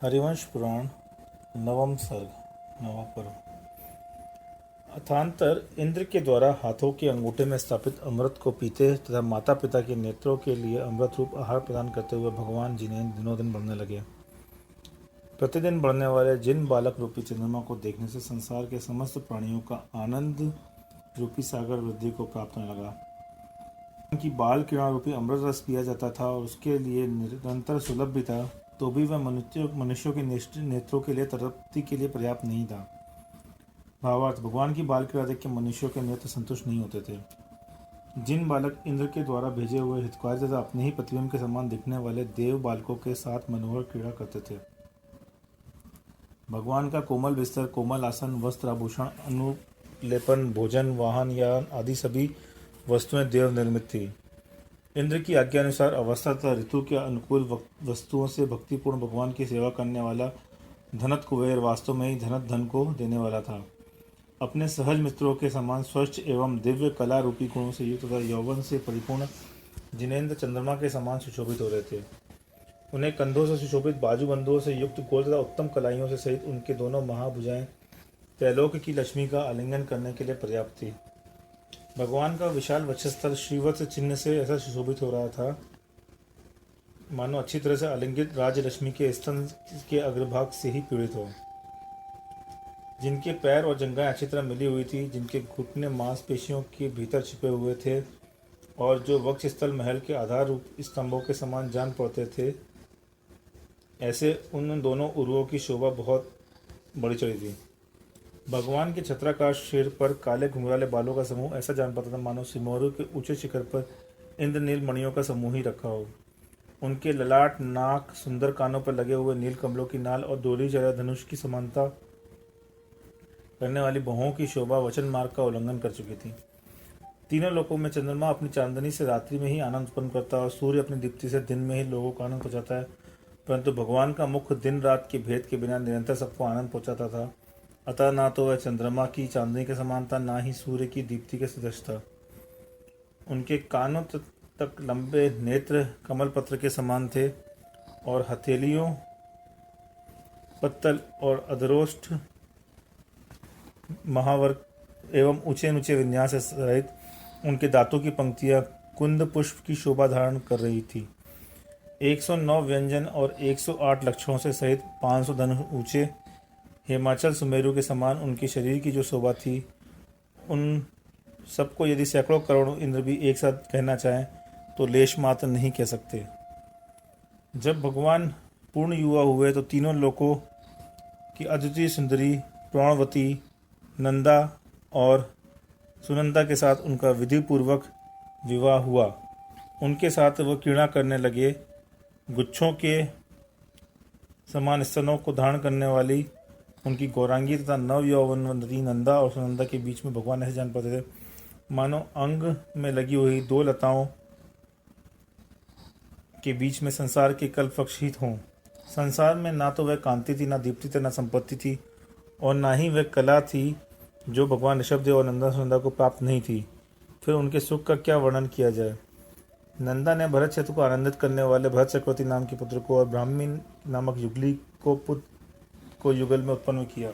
हरिवंश पुराण नवम सर्ग नवा पर्व। अथांतर इंद्र के द्वारा हाथों के अंगूठे में स्थापित अमृत को पीते तथा माता पिता के नेत्रों के लिए अमृत रूप आहार प्रदान करते हुए भगवान जिनेंद्र दिनों दिन बढ़ने लगे। प्रतिदिन बढ़ने वाले जिन बालक रूपी चंद्रमा को देखने से संसार के समस्त प्राणियों का आनंद रूपी सागर वृद्धि को प्राप्त होने लगा। उनकी बाल किरण रूपी अमृत रस पिया जाता था और उसके लिए निरंतर सुलभ भी था, तो भी वह मनुष्यों के नेत्रों के लिए तृप्ति के लिए पर्याप्त नहीं था। भावार्थ, भगवान की बाल क्रीड़ा देख के मनुष्यों के नेत्र संतुष्ट नहीं होते थे। जिन बालक इंद्र के द्वारा भेजे हुए हितकारी तथा अपने ही प्रतिबिंब के समान दिखने वाले देव बालकों के साथ मनोहर क्रीड़ा करते थे। भगवान का कोमल बिस्तर, कोमल आसन, वस्त्र, आभूषण, अनुलेपन, भोजन, वाहन, यान आदि सभी वस्तुएं देव निर्मित थी। इंद्र की आज्ञा अनुसार अवस्था तथा ऋतु के अनुकूल वस्तुओं से भक्तिपूर्ण भगवान की सेवा करने वाला धनत कुबेर वास्तव में ही धनत धन को देने वाला था। अपने सहज मित्रों के समान स्वच्छ एवं दिव्य कला रूपी गुणों से युक्त तथा यौवन से परिपूर्ण जिनेंद्र चंद्रमा के समान सुशोभित हो रहे थे। उन्हें कंधों से सुशोभित बाजूबंदों से युक्त गोल तथा उत्तम कलाइयों से सहित उनके दोनों महाभुजाएं त्रैलोक की लक्ष्मी का आलिंगन करने के लिए पर्याप्त थी। भगवान का विशाल वक्षस्थल श्रीवत्स चिन्ह से ऐसा सुशोभित हो रहा था मानो अच्छी तरह से आलिंगित राजलक्ष्मी के स्तन के अग्रभाग से ही पीड़ित हो। जिनके पैर और जंघाएं अच्छी तरह मिली हुई थी, जिनके घुटने मांसपेशियों के भीतर छिपे हुए थे और जो वक्षस्थल महल के आधार रूप स्तंभों के समान जान पड़ते थे, ऐसे उन दोनों उरुओं की शोभा बहुत बड़ी चढ़ी थी। भगवान के छत्राकार सिर पर काले घुंघराले बालों का समूह ऐसा जान पड़ता था मानो सिमोरू के ऊंचे शिखर पर इंद्रनील मणियों का समूह ही रखा हो। उनके ललाट, नाक, सुंदर कानों पर लगे हुए नील कमलों की नाल और दोहरी जरा धनुष की समानता करने वाली बाहों की शोभा वचन मार्ग का उल्लंघन कर चुकी थी। तीनों लोकों में चंद्रमा अपनी चांदनी से रात्रि में ही आनंद उत्पन्न करता है और सूर्य अपनी दीप्ति से दिन में ही लोगों को आनंद पहुंचाता है, परंतु भगवान का मुख दिन रात के भेद के बिना निरंतर सबको आनंद पहुंचाता था। अतः ना तो वह चंद्रमा की चांदनी के समान था, ना ही सूर्य की दीप्ति के सदृश था। उनके कानों तक लंबे नेत्र कमल पत्र के समान थे और हथेलियों, पत्तल और अधरोष्ठ महावर्ग एवं ऊंचे ऊंचे विन्यास से सहित उनके दांतों की पंक्तियां कुंद पुष्प की शोभा धारण कर रही थी। 109 व्यंजन और 108 लक्षणों से सहित 500 धनुष ऊंचे हिमाचल सुमेरु के समान उनके शरीर की जो शोभा थी, उन सबको यदि सैकड़ों करोड़ों इंद्र भी एक साथ कहना चाहें तो लेश मात्र नहीं कह सकते। जब भगवान पूर्ण युवा हुए तो तीनों लोकों की अद्वितीय सुंदरी प्राणवती नंदा और सुनंदा के साथ उनका विधि पूर्वक विवाह हुआ। उनके साथ वह क्रीड़ा करने लगे। गुच्छों के समान स्तनों को धारण करने वाली उनकी गौरांगी तथा नव यौवनवती नंदा और सुनंदा के बीच में भगवान ऐसे जान पाते थे मानो अंग में लगी हुई दो लताओं के बीच में संसार के कल्पवृक्ष हित हों। संसार में ना तो वह कांति थी, ना दीप्ति थी, ना संपत्ति थी और ना ही वह कला थी जो भगवान ऋषभदेव और नंदा सुनंदा को प्राप्त नहीं थी। फिर उनके सुख का क्या वर्णन किया जाए। नंदा ने भरत क्षेत्र को आनंदित करने वाले भरत चक्रवर्ती नाम के पुत्र को और ब्राह्मी नामक युगली को युगल में उत्पन्न किया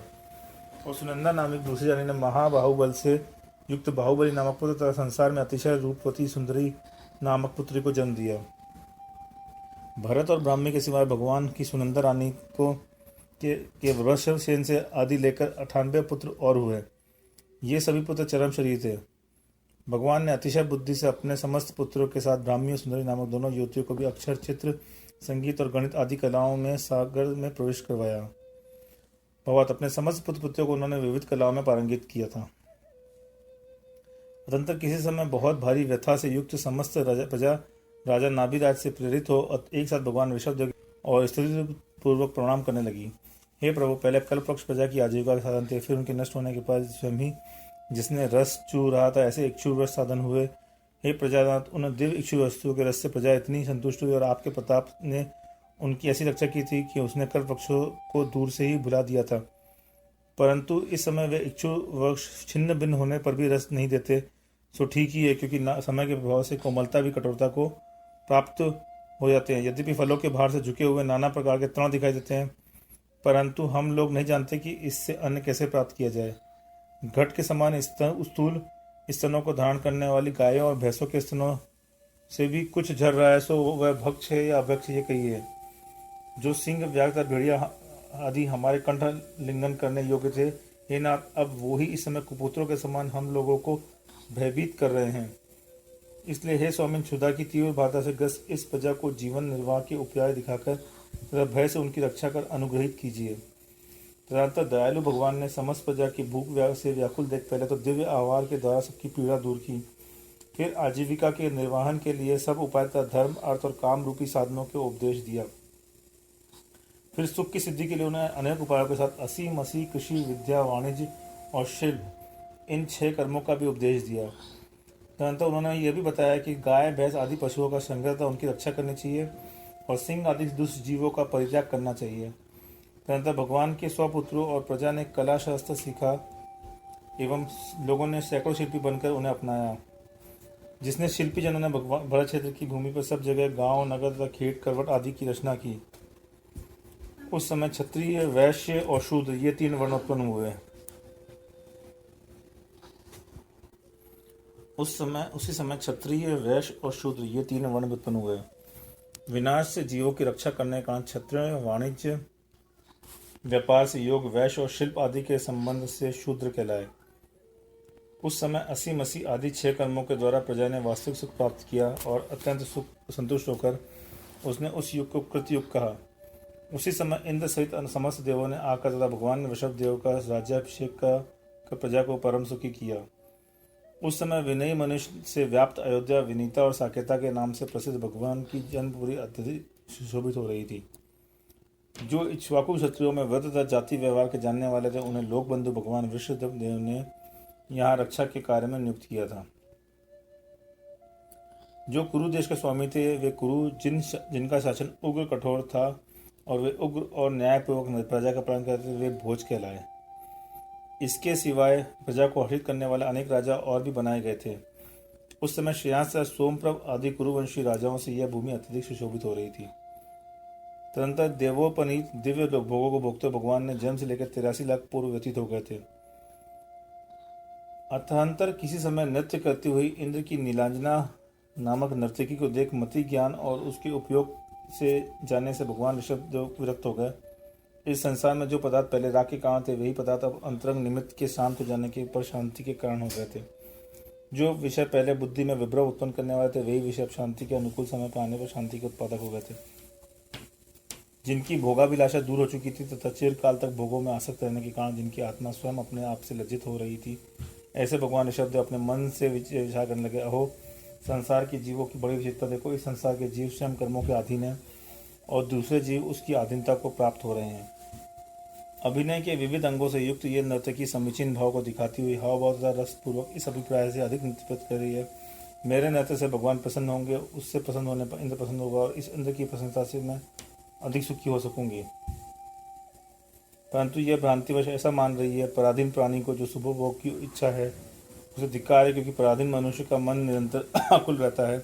और सुनंदा नामक दूसरी रानी ने महाबाहुबल से युक्त बाहुबली नामक पुत्र तथा संसार में अतिशय रूपवती सुंदरी नामक पुत्री को जन्म दिया। भरत और ब्राह्मी के सिवाय भगवान की सुनंदा रानी को के वृषभ सेन से आदि लेकर 98 पुत्र और हुए। ये सभी पुत्र चरम शरीर थे। भगवान ने अतिशय बुद्धि से अपने समस्त पुत्रों के साथ ब्राह्मी और सुंदरी नामक दोनों युवतियों को भी अक्षर, चित्र, संगीत और गणित आदि कलाओं में सागर में प्रवेश करवाया। भगवत अपने समस्त पुत्र पुत्रियों को उन्होंने विविध कलाओं में पारंगित किया था। अतंतर किसी समय बहुत भारी व्यथा से युक्त समस्त प्रजा राजा नाभिराज से प्रेरित हो एक साथ भगवान ऋषभदेव और स्तुति पूर्वक प्रणाम करने लगी। हे प्रभु, पहले कल्पवृक्ष प्रजा की आजीविका के साधन थे, फिर उनके नष्ट होने के बाद स्वयं ही जिसने रस चू रहा था ऐसे इक्षुरस साधन हुए। हे प्रजानाथ, उन दिव्य इक्षु वस्तुओं के रस से प्रजा इतनी संतुष्ट हुई और आपके प्रताप ने उनकी ऐसी रक्षा की थी कि उसने कल्पवृक्षों को दूर से ही भुला दिया था। परंतु इस समय वे इक्षु वृक्ष छिन्न भिन्न होने पर भी रस नहीं देते, सो ठीक ही है, क्योंकि समय के प्रभाव से कोमलता भी कठोरता को प्राप्त हो जाते हैं। यद्यपि फलों के भार से झुके हुए नाना प्रकार के तृण दिखाई देते हैं, परंतु हम लोग नहीं जानते कि इससे अन्न कैसे प्राप्त किया जाए। घट के समान स्थूल स्तनों को धारण करने वाली गायों और भैंसों के स्तनों से भी कुछ झर रहा है, सो वह भक्ष है या अभक्ष, ये कहिए। जो सिंह, व्याघ्र, भेड़िया आदि हमारे कंठ लिंगन करने योग्य थे, हे नाथ, अब वो ही इस समय कुपुत्रों के समान हम लोगों को भयभीत कर रहे हैं। इसलिए हे स्वामी, क्षुधा की तीव्र बाधा से ग्रस्त इस प्रजा को जीवन निर्वाह के उपाय दिखाकर तथा भय से उनकी रक्षा कर अनुग्रहित कीजिए। तदनंतर दयालु भगवान ने समस्त प्रजा की भूख से व्याकुल देख पहले तो दिव्य आहार के द्वारा सबकी पीड़ा दूर की, फिर आजीविका के निर्वहन के लिए सब उपाय तथा धर्म, अर्थ और काम रूपी साधनों के उपदेश दिया। फिर सुख की सिद्धि के लिए उन्हें अनेक उपायों के साथ असीम मसीह, कृषि, विद्या, वाणिज्य और शिल्प, इन 6 कर्मों का भी उपदेश दिया। तदनंतर उन्होंने यह भी बताया कि गाय, भैंस आदि पशुओं का संग्रह तथा उनकी रक्षा करनी चाहिए और सिंह आदि दुष्ट जीवों का परित्याग करना चाहिए। तदनंतर भगवान के स्वपुत्रों और प्रजा ने कला शास्त्र सीखा एवं लोगों ने सैकड़ों शिल्पी बनकर उन्हें अपनाया। जिसने शिल्पी जनों ने भरत क्षेत्र की भूमि पर सब जगह गांव, नगर तथा खेत, करवट आदि की रचना की। उस समय क्षत्रिय, वैश्य और शूद्र ये 3 वर्ण उत्पन्न हुए। उसी समय क्षत्रिय, वैश्य और शूद्र ये 3 वर्ण उत्पन्न हुए। विनाश से जीवों की रक्षा करने का क्षत्रिय, वाणिज्य व्यापार से योग, वैश्य और शिल्प आदि के संबंध से शूद्र कहलाए। उस समय असीम मसीह आदि 6 कर्मों के द्वारा प्रजा ने वास्तविक सुख प्राप्त किया और अत्यंत सुख संतुष्ट होकर उसने उस युग को कृतयुग कहा। उसी समय इंद्र सहित समस्त देवों ने आकर तथा भगवान ने वृषभ देव का राज्याभिषेक का प्रजा को परम सुखी किया। उस समय विनयी मनुष्य से व्याप्त अयोध्या विनीता और साकेता के नाम से प्रसिद्ध भगवान की जन्मपुरी अत्यधिक सुशोभित हो रही थी। जो इक्ष्वाकु क्षत्रियों में व्रत तथा जाति व्यवहार के जानने वाले थे, उन्हें लोक बंधु भगवान वृषभ देव ने यहाँ रक्षा के कार्य में नियुक्त किया था। जो कुरु देश के स्वामी थे, वे कुरु जिनका शासन उग्र कठोर था और वे उग्र और न्यायपूर्वक प्रजा का पालन करते थे, वे भोज कहलाए। इसके सिवाय प्रजा को हर्षित करने वाले अनेक राजा और भी बनाए गए थे। उस समय श्रेयांस सोमप्रभ आदि कुरुवंशी राजाओं से यह भूमि अत्यधिक सुशोभित हो रही थी। तदनंतर देवोपनीत दिव्य भोगों को भोगते भगवान ने जन्म से लेकर 83 लाख पूर्व व्यतीत हो गए थे। अतःतर किसी समय नृत्य करती हुई इंद्र की नीलांजना नामक नर्तकी को देख मति ज्ञान और उसके उपयोग से जानने से भगवान ऋषभ विरक्त हो गए। इस संसार में जो पदार्थ पहले राग के कारण थे, वही पदार्थ अब अंतरंग निमित्त के शांत हो जाने के पर शांति के कारण हो गए थे। जो विषय पहले बुद्धि में विभ्रम उत्पन्न करने वाले थे, वही विषय अब शांति के अनुकूल समय पर आने पर शांति के उत्पादक हो गए थे। जिनकी भोगाभिलाषा दूर हो चुकी थी तथा चिरकाल तक भोगों में आसक्त रहने के कारण जिनकी आत्मा स्वयं अपने आप से लज्जित हो रही थी, ऐसे भगवान ऋषभ अपने मन से विचार करने लगे, अहो संसार के जीवों की बड़ी विचित्रता देखो। इस संसार के जीव स्वयं कर्मों के अधीन है और दूसरे जीव उसकी अधीनता को प्राप्त हो रहे हैं। अभिनय के विविध अंगों से युक्त ये नर्तकी समीचीन भाव को दिखाती हुई हाव भाव तथा रसपूर्वक इस अभिप्राय से अधिक नृत्य कर रही है, मेरे नृत्य से भगवान प्रसन्न होंगे, उससे प्रसन्न होने पर इंद्र प्रसन्न होगा और इस इंद्र की प्रसन्नता से मैं अधिक सुखी हो सकूंगी। परंतु यह भ्रांतिवश ऐसा मान रही है, पराधीन प्राणी को जो शुभ भोग की इच्छा है उसे धिक्कार है, क्योंकि पराधीन मनुष्य का मन निरंतर आकुल रहता है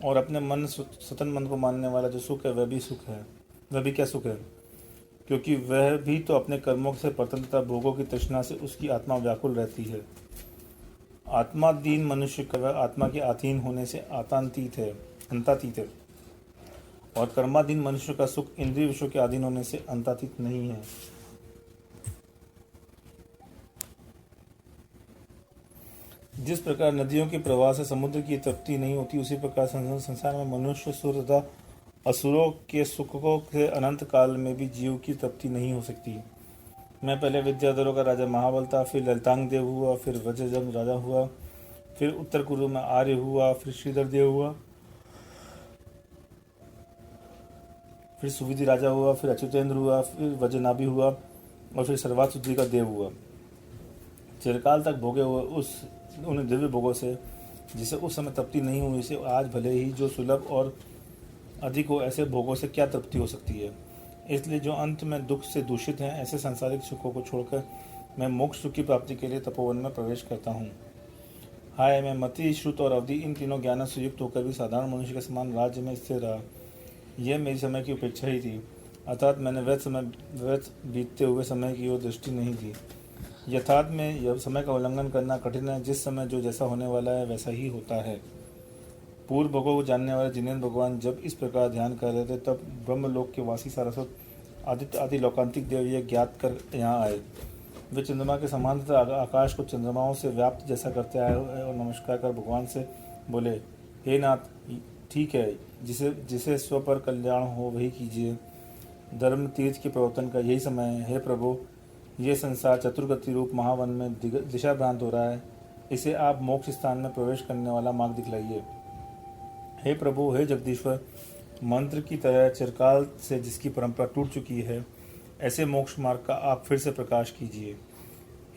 और अपने मन स्वतंत्र मन को मानने वाला जो सुख है वह भी क्या सुख है, क्योंकि वह भी तो अपने कर्मों से स्वतंत्रता भोगों की तृष्णा से उसकी आत्मा व्याकुल रहती है। आत्माधीन मनुष्य का वह आत्मा के अधीन होने से अंतातीत है और कर्माधीन मनुष्य का सुख इंद्रिय विषयों के अधीन होने से अंतातीत नहीं है। जिस प्रकार नदियों के प्रवाह से समुद्र की तृप्ति नहीं होती, उसी प्रकार संसार में मनुष्य सुर तथा असुरों के सुखों से अनंत काल में भी जीव की तृप्ति नहीं हो सकती। मैं पहले विद्याधरों का राजा महाबल था, फिर ललितांग देव हुआ, फिर वज्रजंग राजा हुआ, फिर उत्तर कुरु में आर्य हुआ, फिर श्रीधर देव हुआ, फिर सुविधि राजा हुआ, फिर अच्युतेंद्र हुआ, फिर वज्रनाभि हुआ और फिर सर्वात्सुद्धि का देव हुआ। चिरकाल तक भोगे हुए उन दिव्य भोगों से जिसे उस समय तृप्ति नहीं हुई, से आज भले ही जो सुलभ और अधिक हो, ऐसे भोगों से क्या तृप्ति हो सकती है। इसलिए जो अंत में दुख से दूषित हैं, ऐसे सांसारिक सुखों को छोड़कर मैं मोक्ष सुख की प्राप्ति के लिए तपोवन में प्रवेश करता हूँ। हाय, मैं मति, श्रुत और अवधि इन तीनों ज्ञानों से युक्त होकर भी साधारण मनुष्य के समान राज्य में स्थिर रहा। यह मेरी समय की उपेक्षा ही थी। अर्थात मैंने व्यर्थ बीतते हुए समय की ओर दृष्टि नहीं दी। यथार्थ में यह समय का उल्लंघन करना कठिन है। जिस समय जो जैसा होने वाला है वैसा ही होता है। पूर्व भोगों को जानने वाले जिनेन्द्र भगवान जब इस प्रकार ध्यान कर रहे थे तब ब्रह्मलोक के वासी सारस्वत आदित्य आदि लौकांतिक देव यह ज्ञात कर यहाँ आए। वे चंद्रमा के समान तथा आकाश को चंद्रमाओं से व्याप्त जैसा करते आए और नमस्कार कर भगवान से बोले, हे नाथ, ठीक है, जिसे जिसे स्व पर कल्याण हो वही कीजिए। धर्म तीर्थ के प्रवर्तन का यही समय है। हे प्रभु, ये संसार चतुर्गति रूप महावन में दिशा भ्रांत हो रहा है। इसे आप मोक्ष स्थान में प्रवेश करने वाला मार्ग दिखलाइए। हे प्रभु, हे जगदीश्वर, मंत्र की तरह चिरकाल से जिसकी परंपरा टूट चुकी है, ऐसे मोक्ष मार्ग का आप फिर से प्रकाश कीजिए।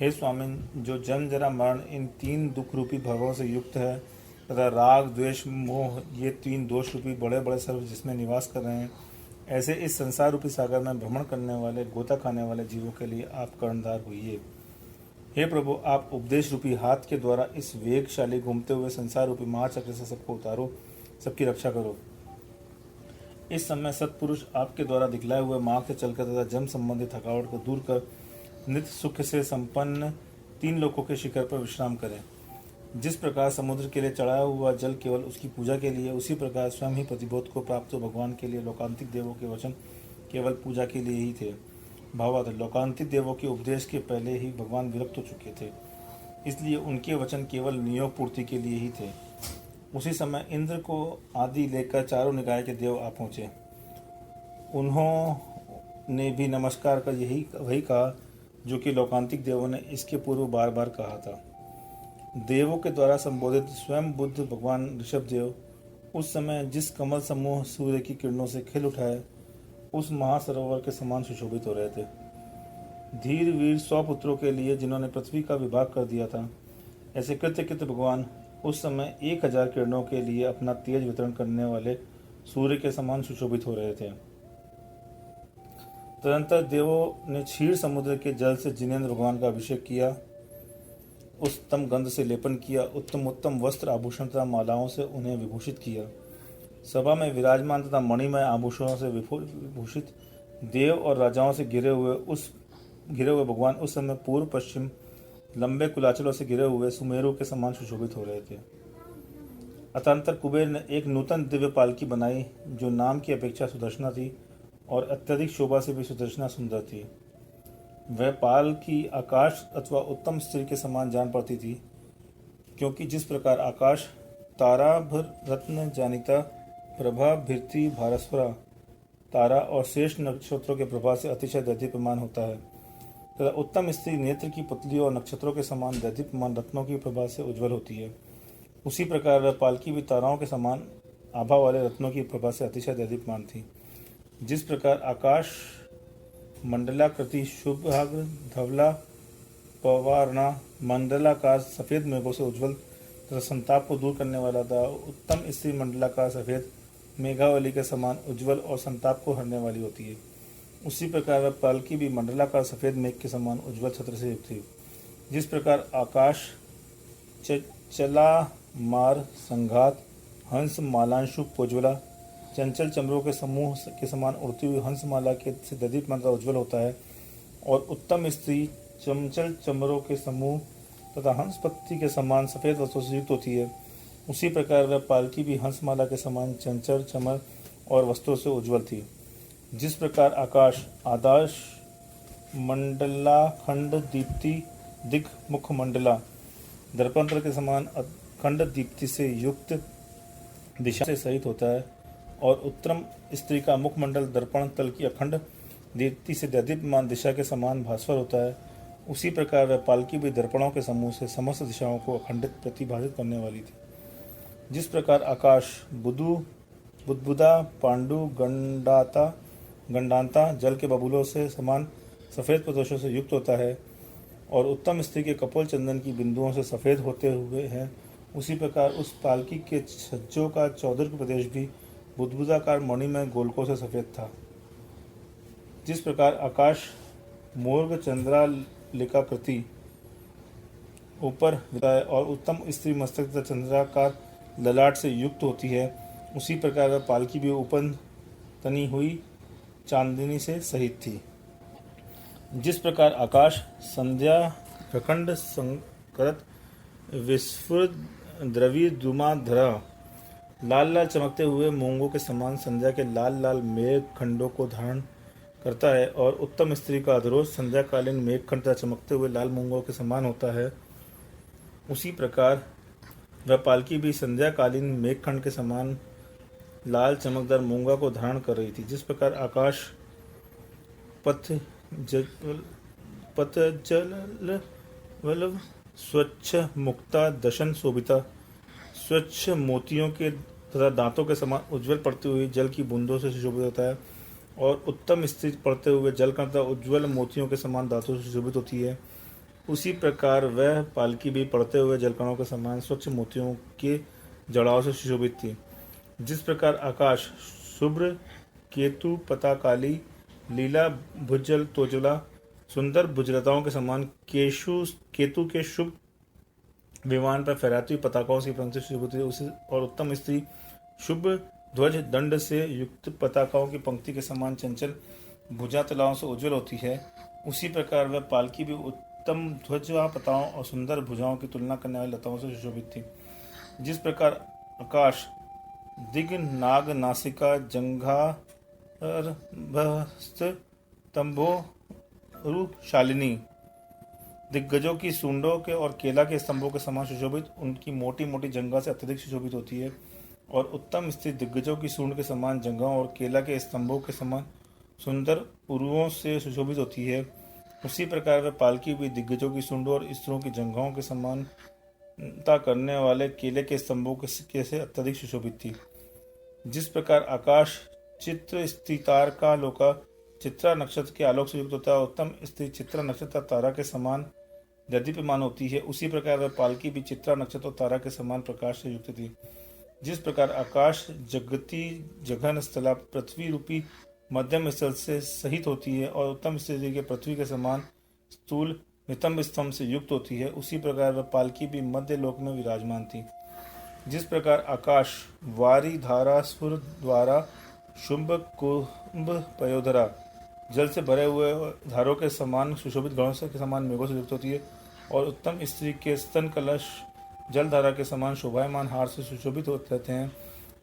हे स्वामी, जो जन्म जरा मरण इन 3 दुख रूपी भावों से युक्त है तथा राग द्वेष मोह ये 3 दोष रूपी बड़े बड़े सर्व जिसमें निवास कर रहे हैं, ऐसे इस संसार रूपी सागर में भ्रमण करने वाले गोता खाने वाले जीवों के लिए आप कर्णधार होइए। हे प्रभु, आप उपदेश रूपी हाथ के द्वारा इस वेगशाली घूमते हुए संसार रूपी महाचक्र से सबको उतारो, सबकी रक्षा करो। इस समय सत्पुरुष आपके द्वारा दिखलाए हुए मार्ग से चलकर तथा जन्म संबंधी थकावट को दूर कर नित्य सुख से संपन्न 3 लोकों के शिखर पर विश्राम करें। जिस प्रकार समुद्र के लिए चढ़ाया हुआ जल केवल उसकी पूजा के लिए, उसी प्रकार स्वयं ही प्रतिबोध को प्राप्त भगवान के लिए लोकांतिक देवों के वचन केवल पूजा के लिए ही थे। भावार्थ, लोकांतिक देवों के उपदेश के पहले ही भगवान विरक्त हो चुके थे, इसलिए उनके वचन केवल नियोग पूर्ति के लिए ही थे। उसी समय इंद्र को आदि लेकर चारों निकाय के देव आ पहुँचे। उन्होंने भी नमस्कार कर वही कहा जो कि लोकांतिक देवों ने इसके पूर्व बार बार कहा था। देवों के द्वारा संबोधित स्वयं बुद्ध भगवान ऋषभ देव उस समय जिस कमल समूह सूर्य की किरणों से खिल उठाए उस महासरोवर के समान सुशोभित हो रहे थे। धीर वीर 100 पुत्रों के लिए जिन्होंने पृथ्वी का विभाग कर दिया था, ऐसे कृत्य भगवान उस समय 1000 किरणों के लिए अपना तेज वितरण करने वाले सूर्य के समान सुशोभित हो रहे थे। तदनंतर देवों ने क्षीर समुद्र के जल से जिनेन्द्र भगवान का अभिषेक किया, उत्तम गंध से लेपन किया, उत्तम उत्तम वस्त्र आभूषण तथा मालाओं से उन्हें विभूषित किया। सभा में विराजमान तथा मणिमय आभूषणों से विभूषित देव और राजाओं से घिरे हुए भगवान उस समय पूर्व पश्चिम लंबे कुलाचलों से घिरे हुए सुमेरु के समान सुशोभित हो रहे थे। अतंतर कुबेर ने एक नूतन दिव्य पालकी बनाई जो नाम की अपेक्षा सुदर्शना थी और अत्यधिक शोभा से भी सुदर्शना सुंदर थी। वह पालकी आकाश अथवा उत्तम स्त्री के समान जान पड़ती थी, क्योंकि जिस प्रकार आकाश ताराभर रत्न जानिता प्रभा भिरती भारस्वरा तारा और श्रेष्ठ नक्षत्रों के प्रभा से अतिशय दैदीप्यमान होता है, तथा उत्तम स्त्री नेत्र की पुतलियों और नक्षत्रों के समान दैदीप्यमान रत्नों की प्रभा से उज्ज्वल होती है, उसी प्रकार वह पालकी भी ताराओं के समान आभा वाले रत्नों की प्रभा से अतिशय दैदीप्यमान थी। जिस प्रकार आकाश मंडलाकृति शुभ्राग्र धवला पवारणा मंडलाकार सफेद मेघों से उज्ज्वल तथा संताप को दूर करने वाला था, उत्तम स्त्री मंडलाकार सफेद मेघावली के समान उज्ज्वल और संताप को हरने वाली होती है, उसी प्रकार वह पालकी भी मंडलाकार सफेद मेघ के समान उज्ज्वल छत्र से युक्त थी। जिस प्रकार आकाश चला मार संघात हंस मालांशु पोज्वला चंचल चमरों के समूह के समान उड़ती हुई हंसमाला के से दीप्तमान तथा उज्ज्वल होता है, और उत्तम स्त्री चंचल चमरों के समूह तथा हंस पत्ती के समान सफेद वस्त्रों से युक्त होती है, उसी प्रकार वह पालकी भी हंसमाला के समान चंचल चमर और वस्त्रों से उज्ज्वल थी। जिस प्रकार आकाश आदाश मंडला खंड दीप्ति दिग मुख मंडला दर्पंत्र के समान अखंड दीप्ति से युक्त दिशा से सहित होता है, और उत्तम स्त्री का मुखमंडल दर्पण तल की अखंड दीप्ति से दीप्यमान दिशा के समान भास्वर होता है, उसी प्रकार वह पालकी भी दर्पणों के समूह से समस्त दिशाओं को अखंडित प्रतिभाषित करने वाली थी। जिस प्रकार आकाश बुदबुदा पांडु गंडांता जल के बबूलों से समान सफ़ेद प्रदोषों से युक्त होता है, और उत्तम स्त्री के कपोल चंदन की बिंदुओं से सफ़ेद होते हुए हैं, उसी प्रकार उस पालकी के छज्जों का चौदर्क प्रदेश भी बुदबुदाकार मणिमय गोलकों से सफ़ेद था। जिस प्रकार आकाश मूर्ग चंद्रालिकाकृति ऊपर और उत्तम स्त्री मस्तक तथा चंद्राकार ललाट से युक्त होती है, उसी प्रकार वह पालकी भी ऊपर तनी हुई चांदनी से सहित थी। जिस प्रकार आकाश संध्या प्रखंड संकरत विस्फुट द्रवी द्रुमाधरा लाल लाल चमकते हुए मूंगों के समान संध्या के लाल लाल मेघ खंडों को धारण करता है, और उत्तम स्त्री का अधरोज संध्याकालीन मेघ खंड तथा चमकते हुए लाल मूंगों के समान होता है, उसी प्रकार वह पालकी भी संध्याकालीन मेघखंड के समान लाल चमकदार मूंगा को धारण कर रही थी। जिस प्रकार आकाश पतजल वल्लभ स्वच्छ मुक्ता दशन शोभिता स्वच्छ मोतियों के तथा दांतों के समान उज्जवल पड़ती हुई जल की बूंदों से सुशोभित होता है, और उत्तम स्त्री पड़ते हुए जल का तथा उज्ज्वल मोतियों के समान दांतों से सुशोभित होती है, उसी प्रकार वह पालकी भी पड़ते हुए जलकणों के समान स्वच्छ मोतियों के जड़ाओं से सुशोभित थी। जिस प्रकार आकाश शुभ्र केतु पता काली लीला भुजल तोजला सुंदर भुजलताओं के समान केतु के शुभ विमान पर फहराती हुई पताकाओं से पंक्ति सुशोभित है, उसी और उत्तम स्त्री शुभ ध्वज दंड से युक्त पताकाओं की पंक्ति के समान चंचल भुजा तलाओं से उज्जवल होती है, उसी प्रकार वह पालकी भी उत्तम ध्वजा पताओं और सुंदर भुजाओं की तुलना करने वाली लताओं से सुशोभित थी। जिस प्रकार आकाश दिग नाग नासिका जंघारभस्त तंबोरु शालिनी दिग्गजों की सूंडों के और केला के स्तंभों के समान सुशोभित उनकी मोटी मोटी जंघा से अत्यधिक सुशोभित होती है, और उत्तम स्त्री दिग्गजों की सूंड के समान जंघाओं और केला के स्तंभों के समान सुंदर उरुओं से सुशोभित होती है, उसी प्रकार वह पालकी भी दिग्गजों की सूंडों और स्त्रियों की जंघाओं के समानता करने वाले केले के स्तंभों के से अत्यधिक सुशोभित थी। जिस प्रकार आकाश चित्र स्त्री तार का लोका चित्रा नक्षत्र के आलोक से युक्त होता है, उत्तम स्त्री चित्रा नक्षत्र तारा के समान दीप्यमान होती है, उसी प्रकार वह पालकी भी चित्रा नक्षत्र और तारा के समान प्रकाश से युक्त थी। जिस प्रकार आकाश जगती जघन स्थला पृथ्वी रूपी मध्यम स्थल से सहित होती है, और उत्तम स्त्री के पृथ्वी के समान स्थूल नितंब स्तंभ से युक्त होती है, उसी प्रकार वह पालकी भी मध्य लोक में विराजमान थी। जिस प्रकार आकाश वारी धारा स्फुर द्वारा शुंभ कुंभ पयोधरा जल से भरे हुए धारों के समान सुशोभित गणों से के समान मेघों से युक्त होती है, और उत्तम स्त्री के स्तन कलश जलधारा के समान शोभायमान हार से सुशोभित होते रहते हैं,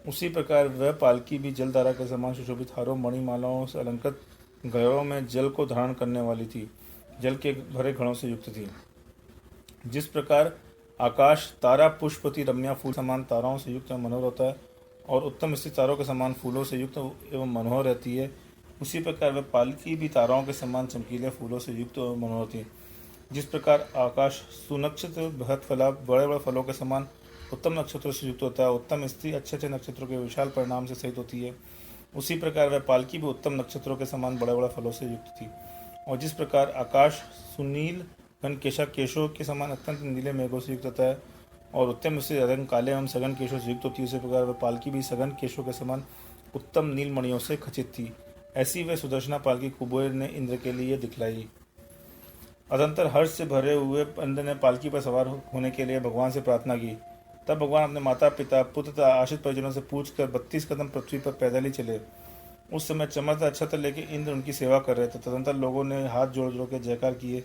उसी प्रकार वह पालकी भी जलधारा के समान सुशोभित हारों मणिमालाओं से अलंकृत गयों में जल को धारण करने वाली थी, जल के भरे घड़ों से युक्त थी। जिस प्रकार आकाश तारा पुष्पति रम्या फूल समान ताराओं से युक्त मनोहर होता है, और उत्तम स्त्री तारों के समान फूलों से युक्त एवं मनोहर रहती है, उसी प्रकार वह पालकी भी ताराओं के समान चमकीले फूलों से युक्त और मनोहर थी। जिस प्रकार आकाश सुनक्षत्र बृहत फला बड़े बड़े फलों के समान उत्तम नक्षत्रों से युक्त होता है, उत्तम स्त्री अच्छे अच्छे नक्षत्रों के विशाल परिणाम से सहित होती है, उसी प्रकार वह पालकी भी उत्तम नक्षत्रों के समान बड़े बड़े फलों से युक्त थी। और जिस प्रकार आकाश सुनील घन केशों के समान अत्यंत नीले मेघों से युक्त होता है, और उत्तम स्त्री रंग काले एवं सघन केशों से युक्त होती है, उसी प्रकार वह पालकी भी सघन केशों के समान उत्तम नील मणियों से खचित थी। ऐसी वह सुदर्शना पालकी कुबेर ने इंद्र के लिए दिखलाई। अदंतर हर्ष से भरे हुए इंद्र ने पालकी पर सवार होने के लिए भगवान से प्रार्थना की। तब भगवान अपने माता पिता पुत्र तथा आश्रित परिजनों से पूछकर 32 कदम पृथ्वी पर पैदल ही चले। उस समय चमकदार छत्र लेकर इंद्र उनकी सेवा कर रहे थे। तदंतर लोगों ने हाथ जोड़ जोड़ के जयकार किए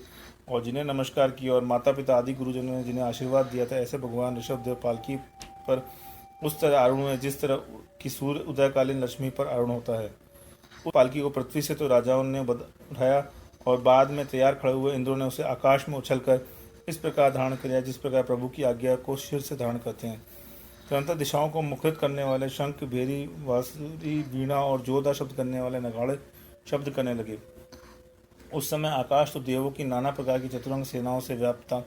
और जिन्हें नमस्कार किया, और माता पिता आदि गुरुजनों ने जिन्हें आशीर्वाद दिया था, ऐसे भगवान ऋषभदेव पालकी पर उस तरह आरूढ़ हुए जिस तरह की सूर्य उदयकालीन लक्ष्मी पर आरूढ़ होता है। उस पालकी को पृथ्वी से तो राजाओं ने उठाया, और बाद में तैयार खड़े हुए इंद्रों ने उसे आकाश में उछलकर इस प्रकार धारण किया जिस प्रकार प्रभु की आज्ञा को शिर से धारण करते हैं। तदंतर दिशाओं को मुखरित करने वाले शंख भेरी वासुरी वीणा और जोरदार शब्द करने वाले नगाड़े शब्द करने लगे। उस समय आकाश तो देवों की नाना प्रकार की चतुरंग सेनाओं से व्याप्त था,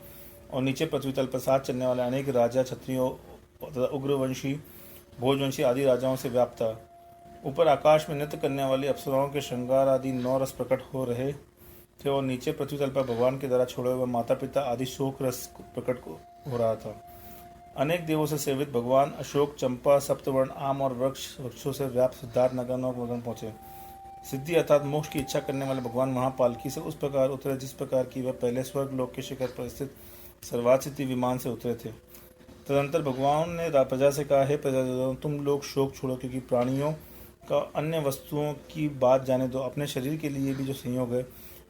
और नीचे पृथ्वी तल पर साथ चलने वाले अनेक राजा क्षत्रियों तथा उग्रवंशी भोजवंशी आदि राजाओं से व्याप्त था। ऊपर आकाश में नृत्य करने वाली अप्सराओं के श्रृंगार आदि 9 रस प्रकट हो रहे थे, और नीचे पृथ्वी तल पर भगवान के द्वारा छोड़े हुए माता पिता आदि शोक रस प्रकट हो रहा था। अनेक देवों से सेवित भगवान अशोक चंपा सप्तवर्ण आम और वृक्षों से व्याप्त सिद्धार्थ नगर नगर पहुंचे। सिद्धि अर्थात मोक्ष की इच्छा करने वाले भगवान महापालकी से उस प्रकार उतरे जिस प्रकार की वह पहले स्वर्ग लोक के शिखर पर स्थित सर्वासिद्धि विमान से उतरे थे। तदंतर भगवान ने प्रजा से कहा, हे प्रजा तुम लोग शोक छोड़ो, क्योंकि प्राणियों का अन्य वस्तुओं की बात जाने दो, अपने शरीर के लिए भी जो संयोग है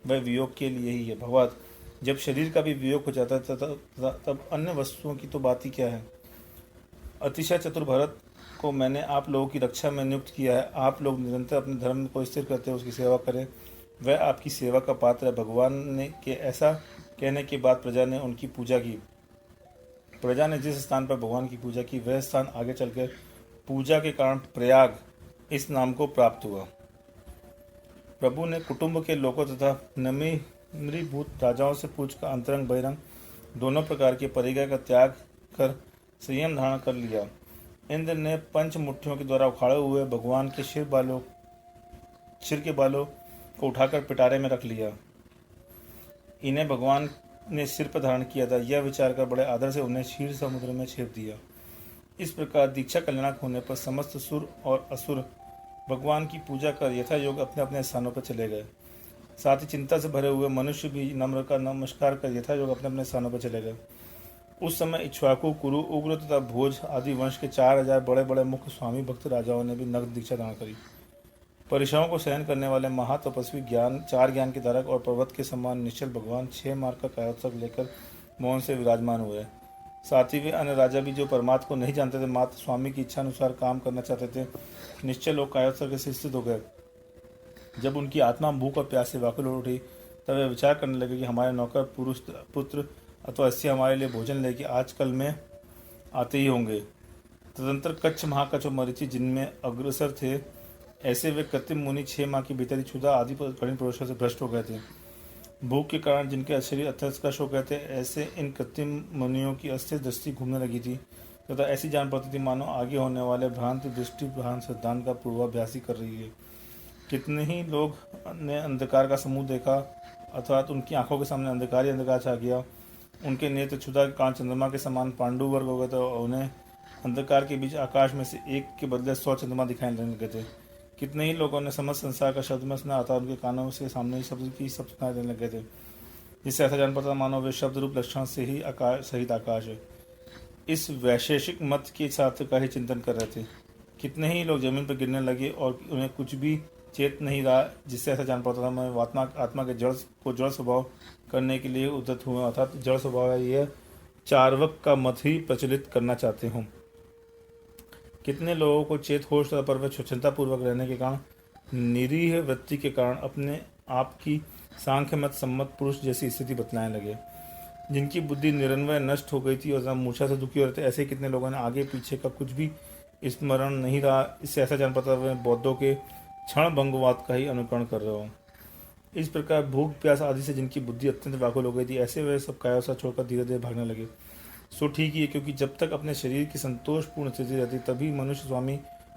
वह वियोग के लिए ही है। भगवत, जब शरीर का भी वियोग हो जाता है तब अन्य वस्तुओं की तो बात ही क्या है। अतिशय चतुर भरत को मैंने आप लोगों की रक्षा में नियुक्त किया है। आप लोग निरंतर अपने धर्म को स्थिर करते उसकी सेवा करें, वह आपकी सेवा का पात्र है। भगवान ने के ऐसा कहने के बाद प्रजा ने उनकी पूजा की। प्रजा ने जिस स्थान पर भगवान की पूजा की वह स्थान आगे चलकर पूजा के कारण प्रयाग इस नाम को प्राप्त हुआ। प्रभु ने कुटुंब के लोगों तथा नमीभूत राजाओं से पूछकर अंतरंग बहिरंग दोनों प्रकार के परिग्रह का त्याग कर संयम धारण कर लिया। इंद्र ने पंच मुट्ठियों के द्वारा उखाड़े हुए भगवान के सिर के बालों को उठाकर पिटारे में रख लिया। इन्हें भगवान ने सिर पर धारण किया था, यह विचार कर बड़े आदर से उन्हें क्षीर समुद्र में छेड़ दिया। इस प्रकार दीक्षा कल्याणक होने पर समस्त सुर और असुर भगवान की पूजा कर यथा योग अपने अपने स्थानों पर चले गए। साथ ही चिंता से भरे हुए मनुष्य भी नम्र का नमस्कार कर यथा योग अपने अपने स्थानों पर चले गए। उस समय इक्ष्वाकु, कुरु, उग्र तथा भोज आदि वंश के 4000 बड़े बड़े मुख्य स्वामी भक्त राजाओं ने भी नग्न दीक्षा धारण करी। परीक्षाओं को सहन करने वाले महातपस्वी चार ज्ञान के धारक और पर्वत के समान निश्चल भगवान 6 मार्ग का कायोत्सव लेकर मौन से विराजमान हुए। साथ ही वे अन्य राजा भी जो परमात्मा को नहीं जानते थे, मात्र स्वामी की इच्छा अनुसार काम करना चाहते थे, निश्चल लोग कायोत्सव के स्थित हो गए। जब उनकी आत्मा भूख और प्यास से व्याकुल हो उठी तब वे विचार करने लगे कि हमारे नौकर पुरुष पुत्र अथवा अस्सी हमारे लिए भोजन लेके आजकल में आते ही होंगे। तदंतर कच्छ, महाकच्छ और मरीचि जिनमें अग्रसर थे, ऐसे वे कृत्रिम मुनि 6 माह के भीतर ही क्षुधा आदि कठिन पुरुषों से भ्रष्ट हो गए थे। भूख के कारण जिनके शरीर अत्यस्कश हो गए थे, ऐसे इन कृत्रिम मुनियों की अस्थिर दृष्टि घूमने लगी थी तथा ऐसी जान पड़ती थी मानो आगे होने वाले भ्रांति दृष्टि भ्रांत सिद्धांत का पूर्वाभ्यास ही कर रही है। कितने ही लोग ने अंधकार का समूह देखा, अर्थात उनकी आंखों के सामने अंधकार ही अंधकार छा गया। उनके नेत्र क्षुधा के कारण चंद्रमा के समान पांडु वर्ग हो गए थे और उन्हें अंधकार के बीच आकाश में से एक के बदले 100 चंद्रमा दिखाई देने लगे थे। कितने ही लोगों ने समस्त संसार का शब्द में सुना, अर्थात उनके कानों के सामने ही शब्द की सब सुनाई देने लगे थे, जिससे ऐसा जान पड़ता मानो वे शब्द रूप लक्षण से ही आकाश सहित आकाश है। इस वैशेषिक मत के छात्र का ही चिंतन कर रहे थे। कितने ही लोग जमीन पर गिरने लगे और उन्हें कुछ भी चेत नहीं रहा, जिससे ऐसा जान पड़ता था मैं आत्मा के जड़ स्वभाव करने के लिए उद्यत हुए, अर्थात जड़ स्वभाव है यह चार्वक का मत ही प्रचलित करना चाहते हूँ। कितने लोगों को चेत होश पर वे स्वच्छता पूर्वक रहने के कारण निरीह वृत्ति के कारण अपने आप की सांख्य मत सम्मत पुरुष जैसी स्थिति बतलाने लगे। जिनकी बुद्धि निरन्वय नष्ट हो गई थी और मूर्छा से दुखी हो रहे थे, ऐसे कितने लोगों ने आगे पीछे का कुछ भी स्मरण नहीं रहा। इससे ऐसा जान पड़ता वे बौद्धों के क्षण भंगवाद का ही अनुकरण कर रहे हो। इस प्रकार भूख प्यास आदि से जिनकी बुद्धि अत्यंत व्याकुल हो गई थी, ऐसे वे सब कायोसा छोड़कर धीरे धीरे भागने लगे। सो ठीक ही है, क्योंकि जब तक अपने शरीर की संतोषपूर्ण स्थिति रहती तभी मनुष्य स्वामी